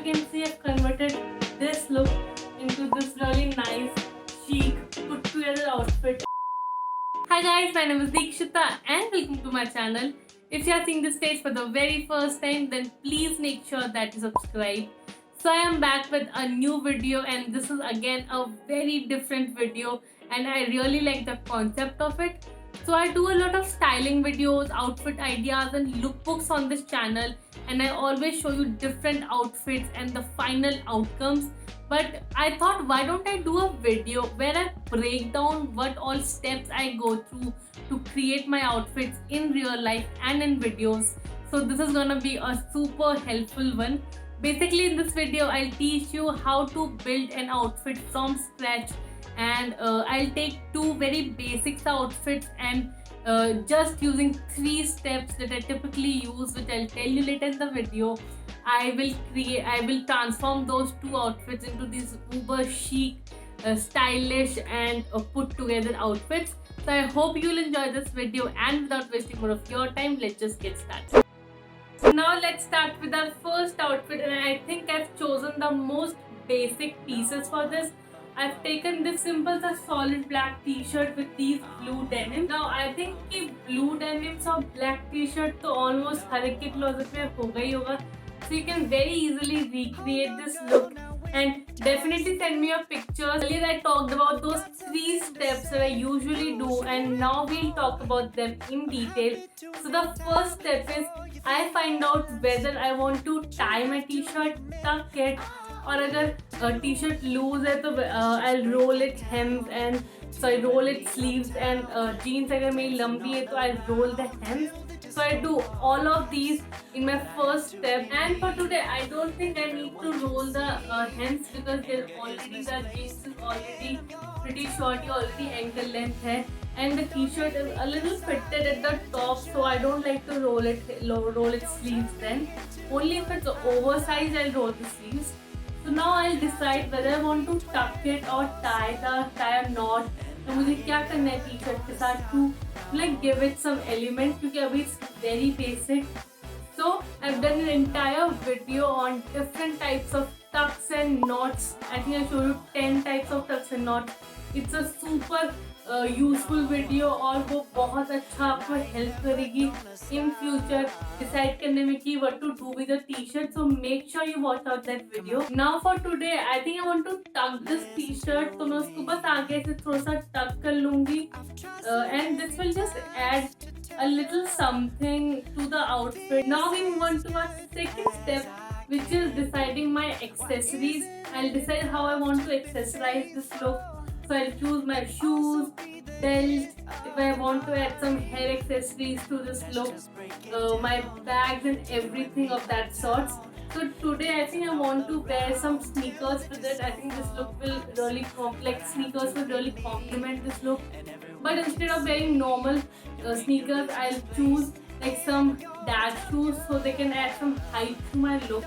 you can see, I've converted this look into this really nice, chic, put together outfit. Hi guys, my name is Deekshita and welcome to my channel. If you are seeing this page for the very first time, then please make sure that you subscribe. So I am back with a new video and this is again a very different video and I really like the concept of it. So I do a lot of styling videos, outfit ideas and lookbooks on this channel and I always show you different outfits and the final outcomes. But I thought, why don't I do a video where I break down what all steps I go through to create my outfits in real life and in videos. So this is gonna be a super helpful one. Basically in this video I'll teach you how to build an outfit from scratch and I'll take two very basic outfits and just using 3 steps that I typically use, which I'll tell you later in the video, I will transform those 2 outfits into these uber chic, stylish and put together outfits. So I hope you'll enjoy this video and without wasting more of your time, let's just get started. So now let's start with our first outfit and I think I've chosen the most basic pieces for this. I've taken this simple सा solid black t-shirt with these blue denim. Now I think कि blue denims और black t-shirt तो almost हर एक के closet में होगा ही होगा. So you can very easily recreate this look and definitely send me your pictures. Earlier I talked about those 3 steps that I usually do and now we'll talk about them in detail. So the first step is I find out whether I want to tie my t-shirt, tuck it, और अगर T shirt loose है तो I roll it hems and sorry roll it sleeves and jeans अगर मेरी लंबी है तो I roll the hems. So I do all of these in my first step and for today I don't think I need to roll the hems because the jeans is already pretty short, already ankle length hai and the t-shirt is a little fitted at the top, so I don't like to roll its sleeves then. Only if it's oversized I'll roll the sleeves. So now I'll decide whether I want to tuck it or tie a knot. तो मुझे क्या करना है T shirt के साथ to like give it some element क्योंकि अभी it's very basic. So I've done an entire video on different types of tucks and knots. I think I showed you 10 types of tucks and knots. It's a super useful video और वो बहुत अच्छा आपको help करेगी in future decide करने में कि what to do with the T shirt. So make sure you watch out that video. Now for today I think I want to tuck this T shirt, तो मैं उसको बस आगे से थोड़ा सा टक कर लूंगी and this will just add a little something to the outfit. Now we move on to our second step, which is deciding my accessories. I'll decide how I want to accessorize this look. So I'll choose my shoes, belt, if I want to add some hair accessories to this look, my bags and everything of that sort. So today I think I want to wear some sneakers with it. I think this look will really sneakers will really complement this look. But instead of wearing normal sneakers, I'll choose like some dash shoes so they can add some height to my look.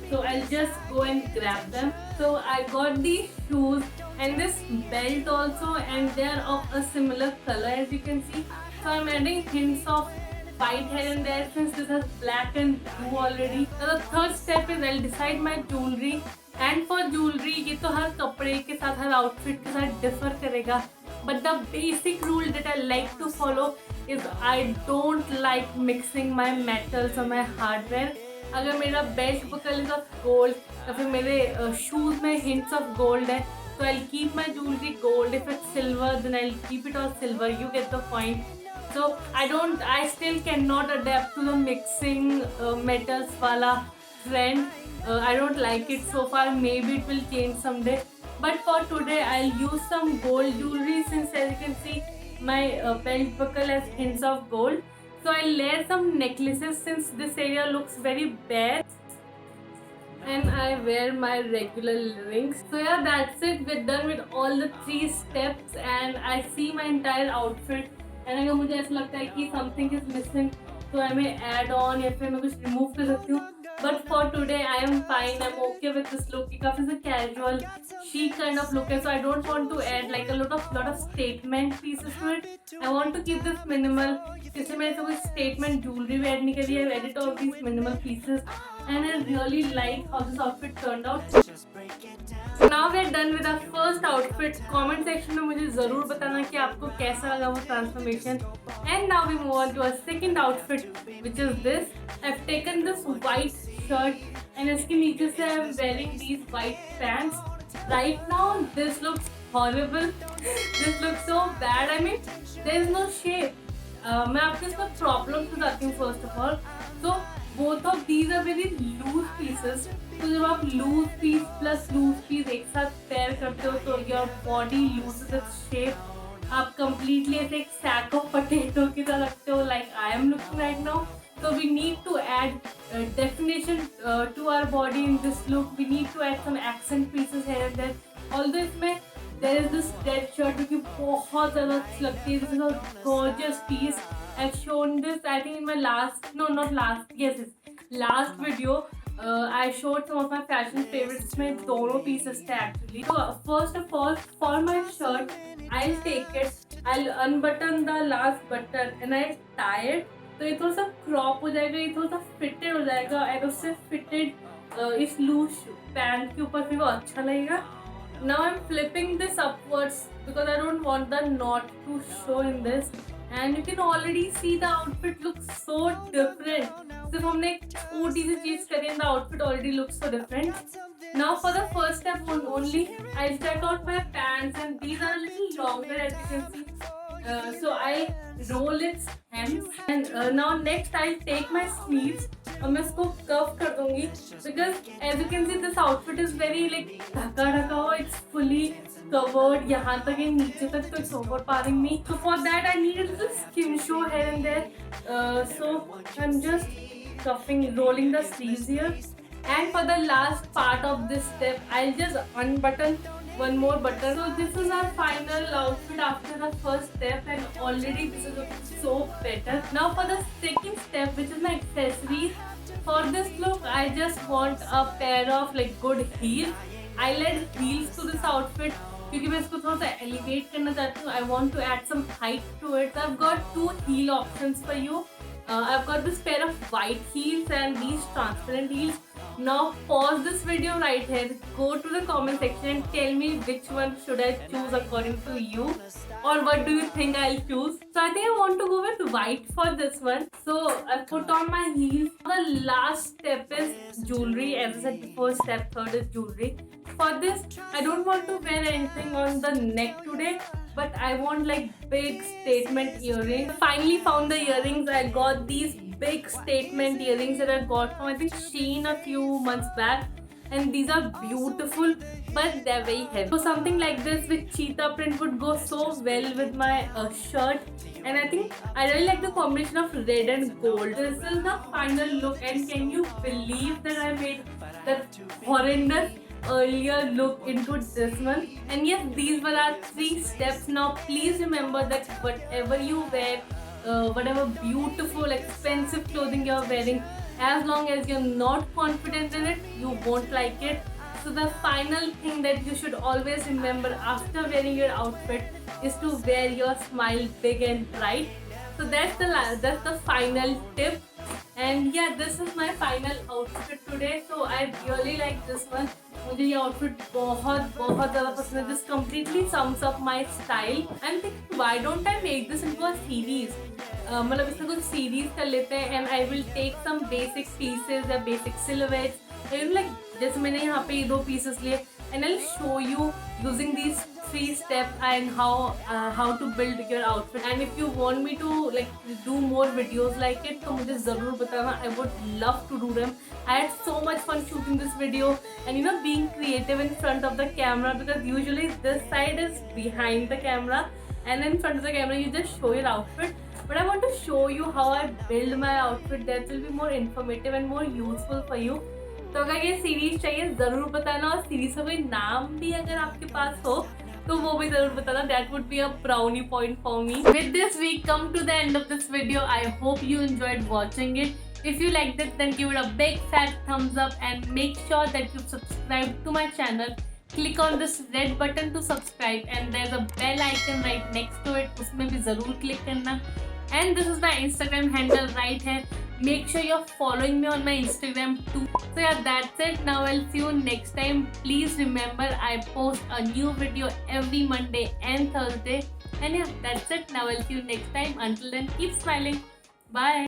So I'll just go and grab them. So I got these shoes and this belt also and they are of a similar color as you can see. So I'm adding hints of white here and there since this has black and blue already. Now the third step is I'll decide my jewelry. And for jewelry ये तो हर कपड़े के साथ हर outfit के साथ differ करेगा. But the basic rule that I like to follow is I don't like mixing my metals or my hardware. अगर मेरा belt buckle is of gold या फिर मेरे शूज में hints of gold है तो I'll keep my jewelry gold. If it's silver then I'll keep it all silver. You get the point. So I still cannot adapt to the mixing metals wala trend. I don't like it so far. Maybe it will change someday. But for today I'll use some gold jewelry since as you can see my belt buckle has hints of gold. So I'll layer some necklaces since this area looks very bare. And I wear my regular rings. So yeah, that's it. We're done with all the 3 steps and I see my entire outfit. And अगर मुझे ऐसा लगता है कि something is missing तो I may add on या फिर मैं कुछ remove कर सकती हूँ. But for today I am fine. I'm okay with this look. ये काफी सा casual, chic kind of look है. So I don't want to add like a lot of statement pieces to it. I want to keep this minimal. इसलिए मैंने तो कोई statement jewelry भी add नहीं करी है. I've added all these minimal pieces. and I really like how this outfit turned out. Now we are done with our first outfit. Comment section में मुझे ज़रूर बताना कि आपको कैसा लगा वो transformation. And now we move on to our second outfit, which is this. I've taken this white shirt and इसके नीचे से I'm wearing these white pants. Right now this looks horrible. This looks so bad. I mean, there is no shape. मैं आपको इसका problem बताती हूँ first of all. So both of these are very loose pieces. तो जब आप loose piece plus loose piece एक साथ pair करते हो तो your body loses its shape. आप completely ऐसे एक sack of potato की तरह लगते हो, like I am looking right now. So we need to add definition to our body in this look. We need to add some accent pieces here and there. Although इसमें there is this red shirt जो कि बहुत ज़्यादा अच्छी लगती है. This is a gorgeous piece. I've shown this I think in my last video. I showed some of my fashion favorites. में दोनों pieces थे actually. So first of all, for my shirt, I'll take it. I'll unbutton the last button and I'll tie it. तो ये थोड़ा सा crop हो जाएगा, ये थोड़ा सा फिटेड हो जाएगा एंड उससे फिटेड इस लूज पैंट के ऊपर फिर वो अच्छा लगेगा. Now I'm flipping this upwards because I don't want the knot to show in this. And you can already see the outfit looks so different. सिर्फ हमने एक छोटी सी चीज करी and the outfit already looks so different. Now for the first step only, I'll check out my pants and these are a little longer as you can see. So I roll its hems and now next I'll take my sleeves और मैं इसको curve कर दूंगी because as you can see this outfit is very like ढका हुआ. It's fully covered यहाँ तक है, नीचे तक तो it's overpowering me. So for that I need a little skin show here and there. So I'm just rolling the sleeves here. And for the last part of this step, I'll just unbutton one more button. So this is our final outfit after the first step and already this is looking so better. Now for the second step, which is my accessories. For this look, I just want a pair of like good heels. I'll add heels to this outfit क्योंकि मैं इसको थोड़ा सा elevate करना चाहती हूँ. I want to add some height to it. So I've got two heel options for you. I've got this pair of white heels and these transparent heels. Now pause this video right here, go to the comment section and tell me which one should I choose according to you, or what do you think I'll choose. So I think I want to go with white for this one. So I put on my heels. The last step is jewelry. As I said before, step third is jewelry. For this, I don't want to wear anything on the neck today, but I want like big statement earrings. Finally found the earrings. I got these big statement earrings that I got from I think Shein a few months back, and these are beautiful but they're very heavy. So something like this with cheetah print would go so well with my shirt, and I think I really like the combination of red and gold. This is the final look, and can you believe that I made that horrendous earlier look into this one? And yes, these were our 3 steps. Now please remember that whatever you wear, whatever beautiful expensive clothing you're wearing, as long as you're not confident in it, you won't like it. So the final thing that you should always remember after wearing your outfit is to wear your smile big and bright. So that's the final tip. And yeah, this is my final outfit today. So I really like this one. मुझे ये outfit बहुत ज़्यादा पसंद है. This completely sums up my style. I'm thinking, why don't I make this into a series? मतलब इसमें कुछ series कर लेते हैं and I will take some basic pieces या basic silhouettes. And like जैसे मैंने यहाँ पे ये 2 pieces लिए and I'll show you using these 3 steps and how to build your outfit. And if you want me to like do more videos like it, तो मुझे ज़रूर बताना. I would love to do them. I had so much fun shooting this video and being creative in front of the camera, because usually this side is behind the camera and in front of the camera you just show your outfit. But I want to show you how I build my outfit. That will be more informative and more useful for you. तो अगर ये series चाहिए ज़रूर बताना, और series का कोई नाम भी अगर आपके पास हो तो वो भी ज़रूर बताना. That would be a brownie point for me. With this we come to the end of this video. I hope you enjoyed watching it. If you liked it, then give it a big fat thumbs up and make sure that you subscribe to my channel. Click on this red button to subscribe and there's a bell icon right next to it. उसमें भी ज़रूर click करना. And this is my Instagram handle right here. Make sure you're following me on my Instagram too. So yeah, that's it. Now I'll see you next time. Please remember, I post a new video every Monday and Thursday. And yeah, that's it. Now I'll see you next time. Until then, keep smiling. Bye.